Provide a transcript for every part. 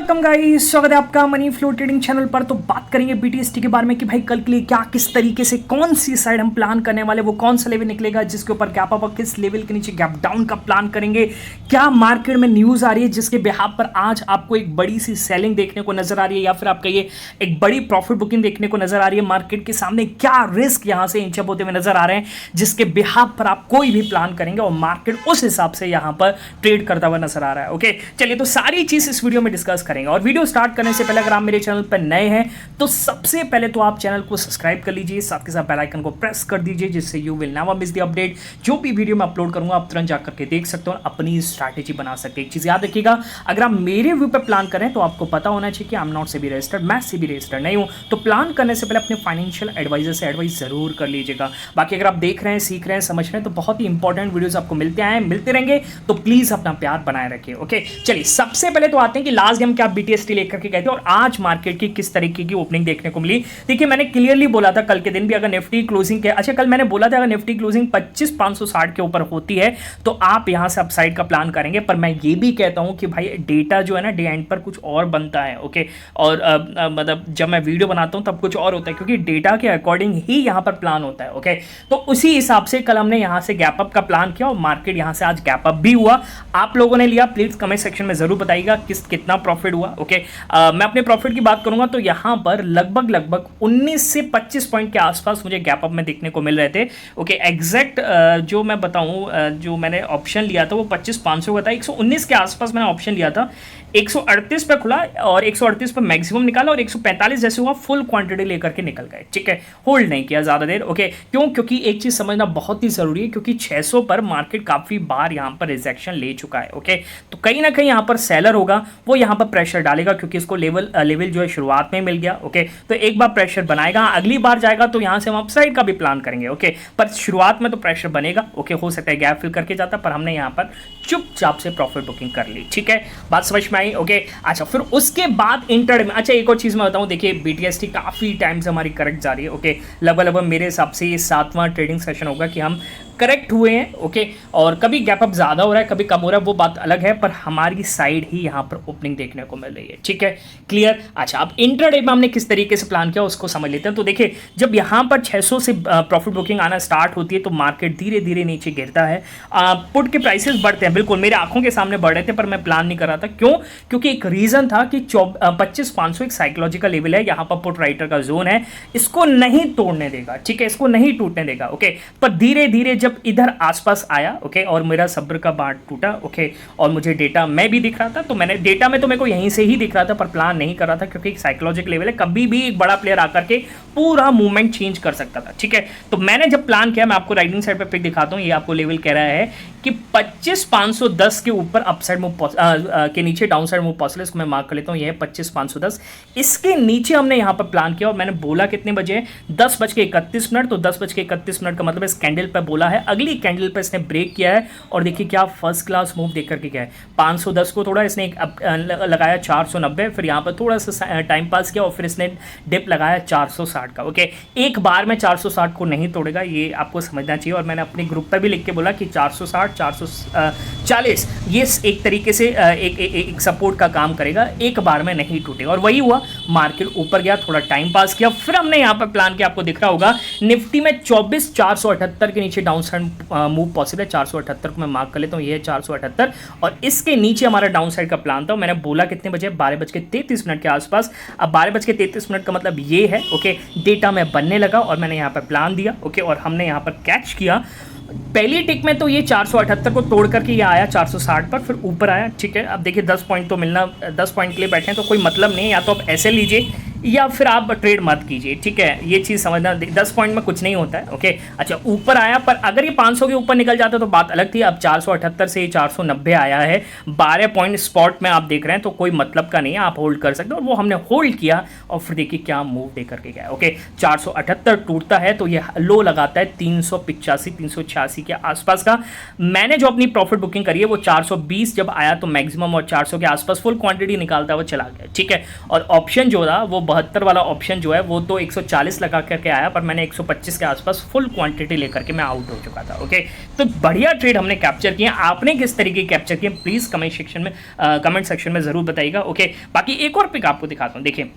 Welcome guys, स्वागत है आपका मनी फ्लो ट्रेडिंग चैनल पर। तो बात करेंगे बीटीएसटी के बारे में कि भाई कल के लिए क्या किस तरीके से कौन सी साइड हम प्लान करने वाले, वो कौन सा लेवल निकलेगा जिसके ऊपर गैप अप और किस लेवल के नीचे गैप डाउन का प्लान करेंगे। क्या मार्केट में न्यूज आ रही है जिसके बिहाफ पर आज आपको एक बड़ी सी सेलिंग देखने को नजर आ रही है या फिर आप कहिए एक बड़ी प्रॉफिट बुकिंग देखने को नजर आ रही है। मार्केट के सामने क्या रिस्क यहां से इंचअप होते हुए नजर आ रहे हैं जिसके बिहाफ पर आप कोई भी प्लान करेंगे और मार्केट उस हिसाब से यहां पर ट्रेड करता हुआ नजर आ रहा है। ओके, चलिए तो सारी चीज इस वीडियो में डिस्कस करेंगे। और वीडियो स्टार्ट करने से पहले अगर आप मेरे चैनल पर नए हैं तो सबसे पहले तो आप चैनल को सब्सक्राइब कर लीजिए, साथ के साथ बेल आइकन को प्रेस कर दीजिए जिससे you will never miss the update. जो भी वीडियो मैं अपलोड करूंगा आप तुरंत जाकर के देख सकते हो और अपनी स्ट्रैटेजी बना सकते हैं। एक चीज याद रखिएगा, अगर आप मेरे व्यू पे प्लान करें तो आपको पता होना चाहिए कि I am not SEBI registered, मैं सेबी रजिस्टर्ड नहीं हूं। तो प्लान करने से पहले अपने फाइनेंशियल एडवाइजर से एडवाइस जरूर कर लीजिएगा। बाकी अगर आप देख रहे हैं, सीख रहे हैं, समझ रहे हैं तो बहुत ही इंपॉर्टेंट वीडियोस आपको मिलते रहेंगे, तो प्लीज अपना प्यार बनाए रखिए। ओके, चलिए सबसे पहले तो आते हैं कि लास्ट गेम क्या बीटीएसटी लेकर के गए थे और आज मार्केट की किस तरीके की ओपनिंग देखने को मिली। देखिए मैंने क्लियरली बोला था कल के दिन भी, अगर निफ्टी क्लोजिंग के कल मैंने बोला था अगर निफ्टी क्लोजिंग 25,560 के ऊपर होती है तो आप यहां से अपसाइड का प्लान करेंगे। पर मैं ये भी कहता हूं कि भाई डेटा जो है ना डे एंड पर कुछ और बनता है। ओके, और मतलब जब मैं वीडियो बनाता हूं तब कुछ और होता है क्योंकि डेटा के अकॉर्डिंग ही यहां पर प्लान होता है। ओके, तो उसी हिसाब से कल हमने यहां से गैप अप का प्लान किया और मार्केट यहां से आज गैप अप भी हुआ। आप लोगों ने लिया, प्लीज कमेंट सेक्शन में जरूर बताइएगा कितना प्रॉफिट हुआ। ओके, मैं अपने प्रॉफिट की बात करूंगा तो यहां पर लगभग 19 से 25 पॉइंट के आसपास मुझे गैप अप में देखने को मिल रहे थे। ओके, एग्जैक्ट जो मैं बताऊं, जो मैंने ऑप्शन लिया था वो 25,500 का था। 119 के आसपास मैंने ऑप्शन लिया था, 138 पे खुला और 138 पे मैक्सिमम निकाला और 145 जैसे हुआ फुल क्वांटिटी लेकर के निकल गए। ठीक है, होल्ड नहीं किया ज्यादा देर। ओके, क्योंकि एक चीज समझना बहुत ही जरूरी है क्योंकि 600 पर मार्केट काफी बार यहां पर रिजेक्शन ले चुका है। ओके, तो कहीं ना कहीं यहां पर सेलर होगा, वो यहां पर प्रेशर डालेगा क्योंकि इसको लेवल जो है शुरुआत में मिल गया। ओके, तो एक बार प्रेशर बनाएगा, अगली बार जाएगा तो यहां से हम अपसाइड का भी प्लान करेंगे। ओके, पर शुरुआत में तो प्रेशर बनेगा। ओके, हो सकता है गैप फिल करके जाता, पर हमने यहां पर चुपचाप से प्रॉफिट बुकिंग कर ली। ठीक है, बात समझ में आई। ओके, अच्छा फिर उसके बाद इंटरडे में, अच्छा एक और चीज मैं बताऊं, देखिए बीटीएसटी काफी टाइम से हमारी करेक्ट जा रही है। ओके, लगभग मेरे हिसाब से ये 7वां ट्रेडिंग सेशन होगा कि हम करेक्ट हुए हैं। ओके, और कभी गैप अप ज्यादा हो रहा है, कभी कम हो रहा है, वो बात अलग है, पर हमारी साइड ही यहां पर ओपनिंग देखने को मिल रही है। ठीक है, क्लियर। अच्छा, अब इंट्राडे में हमने किस तरीके से प्लान किया उसको समझ लेते हैं। तो देखिए जब यहां पर 600 से प्रॉफिट बुकिंग आना स्टार्ट होती है तो मार्केट धीरे धीरे नीचे गिरता है। पुट के प्राइसेस बढ़ते हैं, बिल्कुल मेरे आंखों के सामने बढ़ रहे थे, पर मैं प्लान नहीं कर रहा था। क्यों? क्योंकि एक रीजन था कि 25,500 एक साइकोलॉजिकल लेवल है, यहां पर पुट राइटर का जोन है, इसको नहीं तोड़ने देगा। ठीक है, इसको नहीं टूटने देगा। ओके, पर धीरे धीरे जब इधर आसपास आया, ओके, और मेरा सब्र का बांध टूटा। ओके, और मुझे डेटा में भी दिख रहा था, तो मैंने डेटा में तो मेरे को यहीं से ही दिख रहा था, पर प्लान नहीं कर रहा था क्योंकि एक साइकोलॉजिकल लेवल है, कभी भी एक बड़ा प्लेयर आकर के पूरा मूवमेंट चेंज कर सकता था। ठीक है, तो मैंने जब प्लान किया, मैं आपको राइटिंग साइड पे पिक दिखाता हूं, ये आपको लेवल कह रहा है कि 25,510 के ऊपर अपसाइड मूव के नीचे डाउन साइड मूव पॉसिबल, इसको मैं मार्क कर लेता हूं, ये है 25,510। इसके नीचे हमने यहां पर प्लान किया और मैंने बोला कितने बजे, 10:31। तो 10:31 का मतलब इस कैंडल पर बोला है, अगली कैंडल पर इसने ब्रेक किया है और देखिए क्या फर्स्ट क्लास मूव देख करके गया है। 510 को थोड़ा इसने लगाया 490, फिर यहां पर थोड़ा सा टाइम पास किया और फिर इसने डिप लगाया 460 का। ओके, एक बार में 460 को नहीं तोड़ेगा, ये आपको समझना चाहिए। और मैंने अपने ग्रुप पर भी लिख के बोला कि 460 440 ये एक तरीके से एक सपोर्ट का काम करेगा, एक बार में नहीं टूटेगा। और वही हुआ, मार्केट ऊपर गया, थोड़ा टाइम पास किया, फिर हमने यहां पर प्लान किया, आपको दिख रहा होगा निफ्टी में 24,478 के नीचे डाउन साइड मूव पॉसिबल है। 478 को मैं मार्क कर लेता हूं, ये है 478 और इसके नीचे हमारा डाउन साइड का प्लान था। मैंने बोला कितने बजे, 12:33 के आसपास। अब 12:33 का मतलब ये है। ओके, डेटा में बनने लगा और मैंने यहां पर प्लान दिया। ओके, और हमने यहां पर कैच किया। पहली टिक में तो ये 478 को तोड़ करके ये आया 460 पर, फिर ऊपर आया। ठीक है, अब देखिए 10 पॉइंट तो मिलना, 10 पॉइंट के लिए बैठे हैं तो कोई मतलब नहीं है, या तो आप ऐसे लीजिए या फिर आप ट्रेड मत कीजिए। ठीक है, ये चीज़ समझना, 10 पॉइंट में कुछ नहीं होता है। ओके, अच्छा ऊपर आया, पर अगर ये 500 के ऊपर निकल जाता तो बात अलग थी। अब 478 से 490 आया है, 12 पॉइंट स्पॉट में आप देख रहे हैं, तो कोई मतलब का नहीं है, आप होल्ड कर सकते हो। और वो हमने होल्ड किया और फिर देखिए क्या मूव दे करके गया। ओके, 478 टूटता है तो ये लो लगाता है 385 386 के आसपास का। मैंने जो अपनी प्रॉफिट बुकिंग करी है वो 420 जब आया तो मैक्सिमम और 400 के आसपास फुल क्वांटिटी निकालता हुआ चला गया। ठीक है, और ऑप्शन जो था वो 172 वाला ऑप्शन जो है वो तो 140 लगा करके आया, पर मैंने 125 के आसपास फुल क्वांटिटी लेकर के मैं आउट हो चुका था। ओके, तो बढ़िया ट्रेड हमने कैप्चर किए। आपने किस तरीके कैप्चर किए प्लीज़ कमेंट सेक्शन में ज़रूर बताइएगा। ओके, बाकी एक और पिक आपको दिखाता हूँ। देखिए,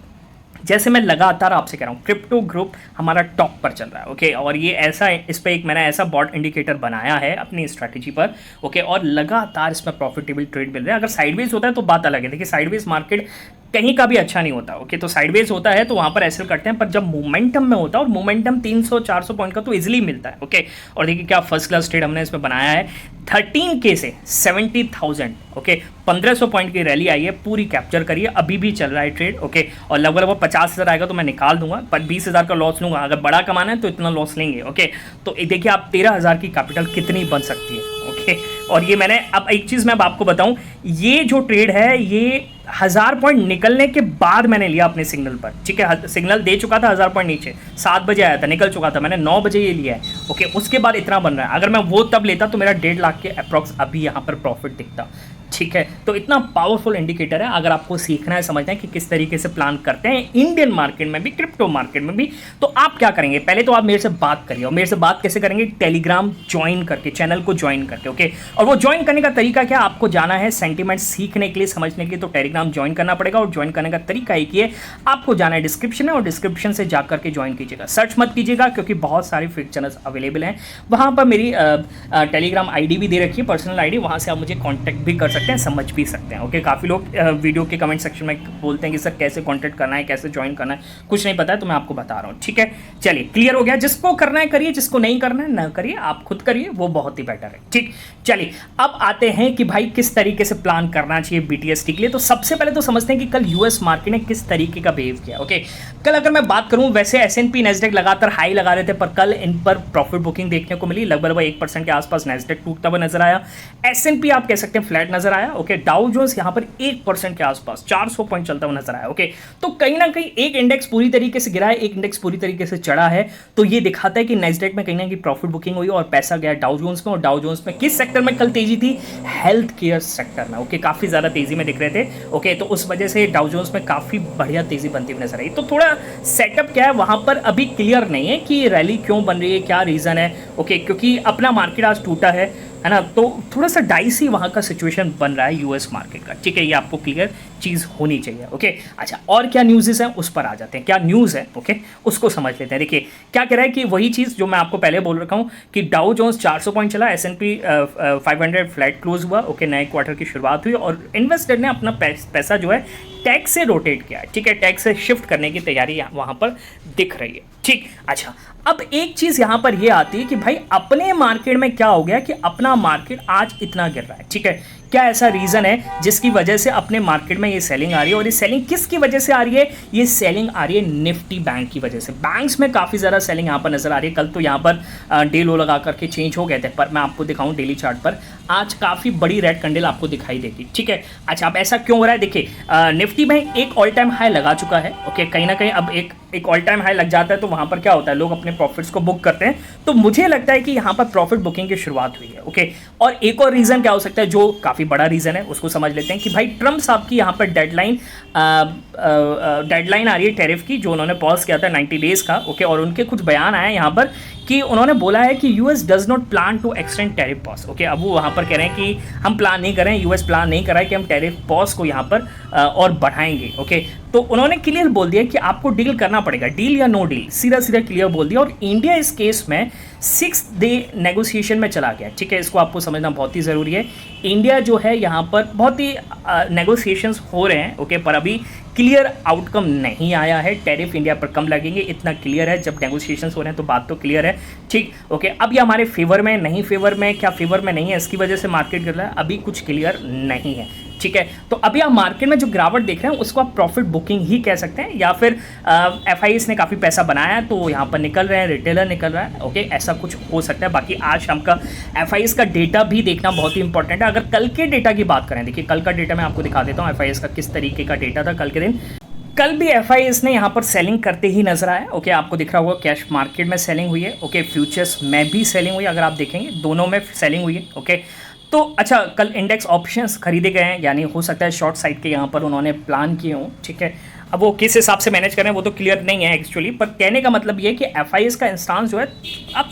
जैसे मैं लगातार आपसे कह रहा हूँ, क्रिप्टो ग्रुप हमारा टॉप पर चल रहा है। ओके, और ये ऐसा, इस पर एक मैंने ऐसा बॉट इंडिकेटर बनाया है अपनी स्ट्रैटेजी पर। ओके, और लगातार इसमें प्रॉफिटेबल ट्रेड मिल रहे हैं। अगर साइडवेज होता है तो बात अलग है। देखिए, साइडवेज मार्केट कहीं का भी अच्छा नहीं होता। ओके, तो साइडवेज होता है तो वहाँ पर एसएल करते हैं, पर जब मोमेंटम में होता है, और मोमेंटम 300-400 पॉइंट का तो इजीली मिलता है। ओके, और देखिए क्या फर्स्ट क्लास ट्रेड हमने इसमें बनाया है। 13K से 70,000, ओके, 1500 पॉइंट की रैली आई है, पूरी कैप्चर करिए। अभी भी चल रहा है ट्रेड। ओके, और लगभग 50,000 आएगा तो मैं निकाल दूंगा, पर 20,000 का लॉस लूंगा। अगर बड़ा कमाना है तो इतना लॉस लेंगे। ओके, तो देखिए आप 13,000 की कैपिटल कितनी बन सकती है। ओके, और ये मैंने, अब एक चीज़ मैं अब आपको बताऊं, ये जो ट्रेड है ये 1000 पॉइंट निकलने के बाद मैंने लिया अपने सिग्नल पर। ठीक है, सिग्नल दे चुका था 1000 पॉइंट नीचे, 7 बजे आया था, निकल चुका था, मैंने 9 बजे ये लिया है। ओके, उसके बाद इतना बन रहा है। अगर मैं वो तब लेता तो मेरा 1.5 लाख के अप्रॉक्स अभी यहाँ पर प्रॉफिट दिखता। ठीक है, तो इतना पावरफुल इंडिकेटर है। अगर आपको सीखना है, समझना है कि किस तरीके से प्लान करते हैं इंडियन मार्केट में भी, क्रिप्टो मार्केट में भी, तो आप क्या करेंगे, पहले तो आप मेरे से बात करिए। और मेरे से बात कैसे करेंगे, टेलीग्राम ज्वाइन करके, चैनल को ज्वाइन करके। ओके, और वो ज्वाइन करने का तरीका क्या, आपको जाना है सेंटीमेंट सीखने के लिए, समझने के लिए, तो टेलीग्राम ज्वाइन करना पड़ेगा। और ज्वाइन करने का तरीका एक ही है, आपको जाना है डिस्क्रिप्शन में, और डिस्क्रिप्शन से जाकर के ज्वाइन कीजिएगा। सर्च मत कीजिएगा, क्योंकि बहुत सारे फ्री चैनल्स अवेलेबल हैं। वहाँ पर मेरी टेलीग्राम आईडी भी दे रखी है, पर्सनल आईडी, वहाँ से आप मुझे कॉन्टैक्ट भी कर सकते हैं, समझ भी सकते हैं। ओके, काफ़ी लोग वीडियो के कमेंट सेक्शन में बोलते हैं कि सर कैसे कॉन्टैक्ट करना है, कैसे ज्वाइन करना है, कुछ नहीं पता है, तो मैं आपको बता रहा हूँ। ठीक है, चलिए क्लियर हो गया। जिसको करना है करिए, जिसको नहीं करना है ना करिए, आप खुद करिए, वो बहुत ही बेटर है। ठीक, चलिए अब आते हैं कि भाई किस तरीके से प्लान करना चाहिए बीटीएसटी के लिए। तो सबसे पहले तो समझते हैं कि कल यूएस मार्केट ने किस तरीके का बिहेव किया। ओके, कल अगर मैं बात करूं, वैसे एसएनपी नैस्डैक लगातार हाई लगा रहे थे, पर कल इन पर प्रॉफिट बुकिंग देखने को मिली। लगभग 1% के आसपास नैस्डैक टूटता हुआ नजर आया। एसएनपी आप कह सकते हैं फ्लैट नजर आया। ओके, डाउ जोन्स यहां पर 1% के आसपास 400 पॉइंट चलता हुआ नजर आया। ओके, तो कहीं ना कहीं एक इंडेक्स पूरी तरीके से गिरा है, एक इंडेक्स पूरी तरीके से चढ़ा है, तो ये दिखाता है कि नैस्डैक में कहीं ना कहीं प्रॉफिट बुकिंग हुई और पैसा गया डाउ जोन्स में। और डाउ जोन्स में किस सेक्टर में कल तेजी थी, हेल्थ केयर सेक्टर में। ओके, काफी ज्यादा तेजी में दिख रहे थे। ओके, तो उस वजह से डाउ जोन्स में काफी बढ़िया तेजी बनती हुई नजर आई। तो थोड़ा सेटअप क्या है वहां पर अभी क्लियर नहीं है कि रैली क्यों बन रही है, क्या रीजन है। ओके, क्योंकि अपना मार्केट आज टूटा है ना, तो थोड़ा सा डाइसी वहाँ का सिचुएशन बन रहा है यूएस मार्केट का। ठीक है, ये आपको क्लियर चीज़ होनी चाहिए। ओके, अच्छा, और क्या न्यूज़ है उस पर आ जाते हैं। क्या न्यूज़ है, ओके, उसको समझ लेते हैं। देखिए क्या कह रहा है कि वही चीज़ जो मैं आपको पहले बोल रखा हूँ कि डाउ जोन्स 400 पॉइंट चला, एसएनपी 500 फ्लैट क्लोज हुआ। ओके, नए क्वार्टर की शुरुआत हुई और इन्वेस्टर ने अपना पैसा जो है टैक्स से रोटेट किया है। ठीक है, टैक्स से शिफ्ट करने की तैयारी वहाँ पर दिख रही है। ठीक, अच्छा, अब एक चीज यहां पर यह आती है कि भाई अपने मार्केट में क्या हो गया कि अपना मार्केट आज इतना गिर रहा है। ठीक है, क्या ऐसा रीजन है जिसकी वजह से अपने मार्केट में ये सेलिंग आ रही है। और ये सेलिंग किसकी वजह से आ रही है, ये सेलिंग आ रही है निफ्टी बैंक की वजह से। बैंक्स में काफ़ी ज़्यादा सेलिंग यहाँ पर नजर आ रही है। कल तो यहाँ पर डे लो लगा करके चेंज हो गए थे, पर मैं आपको दिखाऊं डेली चार्ट पर आज काफ़ी बड़ी रेड कैंडल आपको दिखाई देगी। ठीक है, अच्छा, अब ऐसा क्यों हो रहा है, देखिए निफ्टी बैंक एक ऑल टाइम हाई लगा चुका है। ओके, कहीं ना कहीं अब एक ऑल टाइम हाई लग जाता है तो वहाँ पर क्या होता है, लोग अपने प्रॉफिट्स को बुक करते हैं। तो मुझे लगता है कि यहाँ पर प्रॉफिट बुकिंग की शुरुआत हुई है। ओके, और एक और रीज़न क्या हो सकता है जो काफ़ी बड़ा रीज़न है, उसको समझ लेते हैं कि भाई ट्रम्प साहब की यहाँ पर डेडलाइन आ रही है टैरिफ की, जो उन्होंने पॉज किया था 90 डेज़ का। ओके, और उनके कुछ बयान आए यहाँ पर कि उन्होंने बोला है कि US does not plan to extend tariff pause. Okay, अब वो वहाँ पर कह रहे हैं कि हम प्लान नहीं कर रहे हैं, यूएस प्लान नहीं कर रहा है कि हम टैरिफ पॉज को यहाँ पर और बढ़ाएंगे। ओके, तो उन्होंने क्लियर बोल दिया कि आपको डील करना पड़ेगा, डील या नो डील, सीधा सीधा क्लियर बोल दिया। और इंडिया इस केस में 6 डे नेगोशिएशन में चला गया। ठीक है, इसको आपको समझना बहुत ही ज़रूरी है। इंडिया जो है यहाँ पर बहुत ही नेगोशिएशंस हो रहे हैं। ओके, पर अभी क्लियर आउटकम नहीं आया है। टैरिफ इंडिया पर कम लगेंगे, इतना क्लियर है। जब नेगोशिएशंस हो रहे हैं तो बात तो क्लियर है। ठीक, ओके, अब ये हमारे फेवर में, नहीं फेवर में, क्या फेवर में नहीं है, इसकी वजह से मार्केट गिर रहा है, अभी कुछ क्लियर नहीं है। ठीक है, तो अभी आप मार्केट में जो गिरावट देख रहे हैं उसको आप प्रॉफिट बुकिंग ही कह सकते हैं, या फिर एफआईएस ने काफ़ी पैसा बनाया है तो यहाँ पर निकल रहे हैं, रिटेलर निकल रहा है। ओके, ऐसा कुछ हो सकता है। बाकी आज शाम का एफआईएस का डेटा भी देखना बहुत ही इंपॉर्टेंट है। अगर कल के डेटा की बात करें, देखिए कल का डेटा मैं आपको दिखा देता हूँ, एफआईएस का किस तरीके का डेटा था कल के दिन। कल भी एफआईएस ने यहाँ पर सेलिंग करते ही नजर आया। ओके, आपको दिख रहा होगा कैश मार्केट में सेलिंग हुई है। ओके, फ्यूचर्स में भी सेलिंग हुई है, अगर आप देखेंगे दोनों में सेलिंग हुई है। ओके, तो अच्छा, कल इंडेक्स ऑप्शंस खरीदे गए हैं, यानी हो सकता है शॉर्ट साइड के यहाँ पर उन्होंने प्लान किए हों, ठीक है। अब वो किस हिसाब से मैनेज कर रहे हैं वो तो क्लियर नहीं है एक्चुअली, पर कहने का मतलब ये है कि एफआईएस का इंस्टांस जो है अब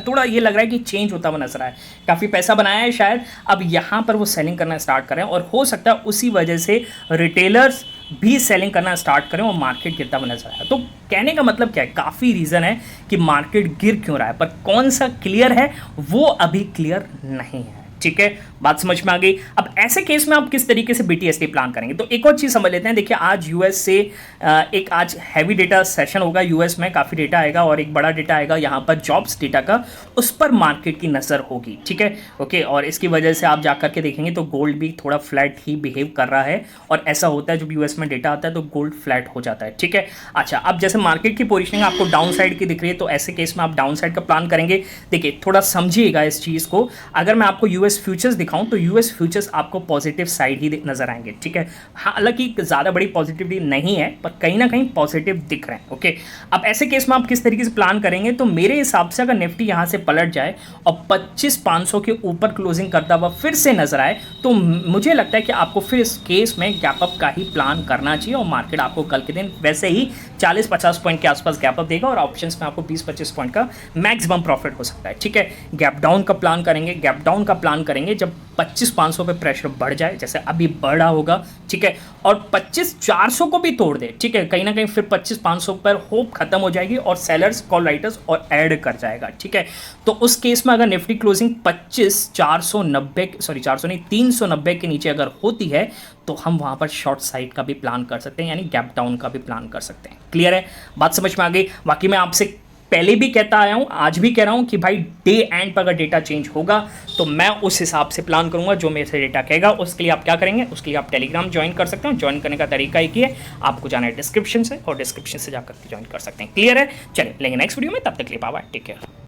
थोड़ा ये लग रहा है कि चेंज होता हुआ नजर आया है। काफ़ी पैसा बनाया है शायद, अब यहाँ पर वो सेलिंग करना स्टार्ट करें और हो सकता है उसी वजह से रिटेलर्स भी सेलिंग करना स्टार्ट करें और मार्केट गिरता हुआ नजर आया। तो कहने का मतलब क्या है, काफ़ी रीज़न है कि मार्केट गिर क्यों रहा है, पर कौन सा क्लियर है वो अभी क्लियर नहीं है, ठीक है। बात समझ में आ गई। अब ऐसे केस में आप किस तरीके से बीटीएसटी प्लान करेंगे, तो एक और चीज समझ लेते हैं। देखिए आज यूएस से एक आज हैवी डेटा सेशन होगा, यूएस में काफी डेटा आएगा और एक बड़ा डेटा आएगा यहाँ पर जॉब्स डेटा का, उस पर मार्केट की नजर होगी, ठीक है, ओके। और इसकी वजह से आप जाकर के देखेंगे तो गोल्ड भी थोड़ा फ्लैट ही बिहेव कर रहा है, और ऐसा होता है जब यूएस में डेटा आता है तो गोल्ड फ्लैट हो जाता है, ठीक है। अच्छा, अब जैसे मार्केट की पोजिशनिंग आपको डाउन साइड की दिख रही है, तो ऐसे केस में आप डाउन साइड का प्लान करेंगे। देखिए थोड़ा समझिएगा इस चीज को, अगर मैं आपको यूएस फ्यूचर्स दिखाऊं तो यूएस फ्यूचर्स आपको पॉजिटिव साइड ही नजर आएंगे, ठीक है। हालांकि ज़्यादा बड़ी पॉजिटिविटी नहीं है, पर कहीं ना कहीं पॉजिटिव दिख रहे हैं, ओके। अब ऐसे केस में आप किस तरीके से प्लान करेंगे, तो मेरे हिसाब से अगर निफ्टी यहाँ से पलट जाए और 25,500 के ऊपर क्लोजिंग करता हुआ फिर से नजर आए, तो मुझे लगता है कि आपको फिर इस केस में गैप अप का ही प्लान करना चाहिए, और मार्केट आपको कल के दिन वैसे ही 40-50 पॉइंट के आसपास गैप अप देगा, और ऑप्शंस में आपको 20-25 पॉइंट का मैक्सिमम प्रॉफिट हो सकता है, ठीक है। गैप डाउन का प्लान करेंगे, गैप डाउन का प्लान करेंगे जब 25,500 पे प्रेशर बढ़ जाए, जैसे अभी बढ़ा होगा, ठीक है, और 25,400 को भी तोड़ दे, ठीक है, कहीं ना कहीं फिर 25,500 पर होप खत्म हो जाएगी और सेलर्स कॉल राइटर्स और ऐड कर जाएगा, ठीक है। तो उस केस में अगर निफ्टी क्लोजिंग 25,490 सॉरी 400 नहीं 390 के नीचे अगर होती है, तो हम वहां पर शॉर्ट साइड का भी प्लान कर सकते हैं, यानी गैप डाउन का भी प्लान कर सकते हैं। क्लियर है, बात समझ में आ गई। बाकी मैं आपसे पहले भी कहता आया हूं, आज भी कह रहा हूं कि भाई डे एंड पर अगर डेटा चेंज होगा तो मैं उस हिसाब से प्लान करूंगा, जो मेरे से डेटा कहेगा। उसके लिए आप क्या करेंगे, उसके लिए आप टेलीग्राम ज्वाइन कर सकते हो। ज्वाइन करने का तरीका एक ही है, आपको जाना है डिस्क्रिप्शन से, और डिस्क्रिप्शन से जाकर ज्वाइन कर सकते हैं। क्लियर है, चलिए लेंगे नेक्स्ट वीडियो में, तब तक के लिए बाय बाय, टेक केयर।